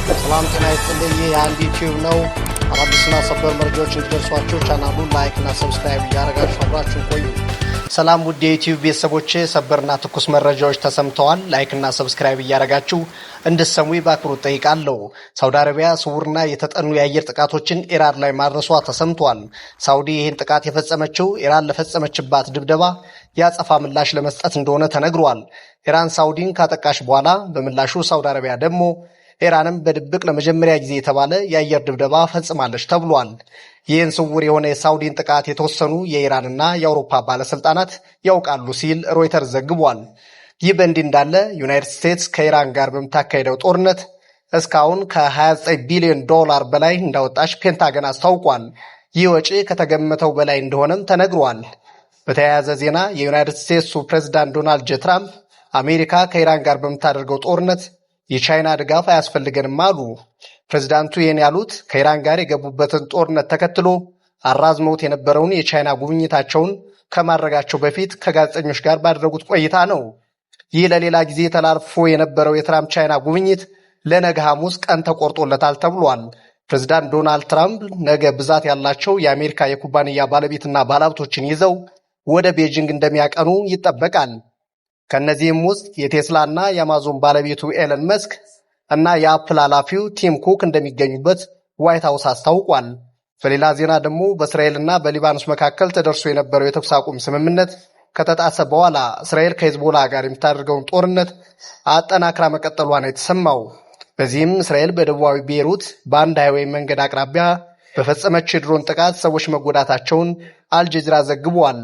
ሰላም ጤና ይስጥልኝ። የአንድ ዩቲዩብ ነው። አዳዲስና ሰበር መረጃዎች እንዲደርሷችሁ ቻናሉን ላይክ እና ሰብስክራይብ እያደረጋችሁ አብራችሁን ቆዩ። ሰላም ውድ የዩቲዩብ ቤተሰቦች፣ ሰበርና ትኩስ መረጃዎች ተሰምተዋል። ላይክ እና ሰብስክራይብ እያደረጋችሁ እንድትሰሙ በአክብሮት ጠይቃለሁ። ሳውዲ አረቢያ ስውርና የተጠኑ የአየር ጥቃቶችን ኢራን ላይ ማድረሷ ተሰምቷል። ሳውዲ ይህን ጥቃት የፈጸመችው ኢራን ለፈጸመችባት ድብደባ የአጸፋ ምላሽ ለመስጠት እንደሆነ ተነግሯል። ኢራን ሳውዲን ካጠቃሽ በኋላ በምላሹ ሳውዲ አረቢያ ደግሞ ኢራንም በድብቅ ለመጀመሪያ ጊዜ የተባለ የአየር ድብደባ ፈጽማለች ተብሏል። ይህን ስውር የሆነ የሳውዲን ጥቃት የተወሰኑ የኢራንና የአውሮፓ ባለስልጣናት ያውቃሉ ሲል ሮይተርስ ዘግቧል። ይህ በእንዲህ እንዳለ ዩናይትድ ስቴትስ ከኢራን ጋር በምታካሄደው ጦርነት እስካሁን ከ29 ቢሊዮን ዶላር በላይ እንዳወጣች ፔንታገን አስታውቋል። ይህ ወጪ ከተገመተው በላይ እንደሆነም ተነግሯል። በተያያዘ ዜና የዩናይትድ ስቴትሱ ፕሬዝዳንት ዶናልድ ጄ ትራምፕ አሜሪካ ከኢራን ጋር በምታደርገው ጦርነት የቻይና ድጋፍ አያስፈልገንም አሉ። ፕሬዝዳንቱ ይህን ያሉት ከኢራን ጋር የገቡበትን ጦርነት ተከትሎ አራዝመውት የነበረውን የቻይና ጉብኝታቸውን ከማድረጋቸው በፊት ከጋዜጠኞች ጋር ባደረጉት ቆይታ ነው። ይህ ለሌላ ጊዜ ተላልፎ የነበረው የትራምፕ ቻይና ጉብኝት ለነገ ሐሙስ ቀን ተቆርጦለታል ተብሏል። ፕሬዝዳንት ዶናልድ ትራምፕ ነገ ብዛት ያላቸው የአሜሪካ የኩባንያ ባለቤትና ባለሀብቶችን ይዘው ወደ ቤጂንግ እንደሚያቀኑ ይጠበቃል። ከነዚህም ውስጥ የቴስላ እና የአማዞን ባለቤቱ ኤለን መስክ እና የአፕል ኃላፊው ቲም ኩክ እንደሚገኙበት ዋይት ሀውስ አስታውቋል። በሌላ ዜና ደግሞ በእስራኤልና በሊባኖስ መካከል ተደርሶ የነበረው የተኩስ አቁም ስምምነት ከተጣሰ በኋላ እስራኤል ከሄዝቦላ ጋር የምታደርገውን ጦርነት አጠናክራ መቀጠሏ ነው የተሰማው። በዚህም እስራኤል በደቡባዊ ቤይሩት በአንድ ሃይዌይ መንገድ አቅራቢያ በፈጸመች የድሮን ጥቃት ሰዎች መጎዳታቸውን አልጀዚራ ዘግቧል።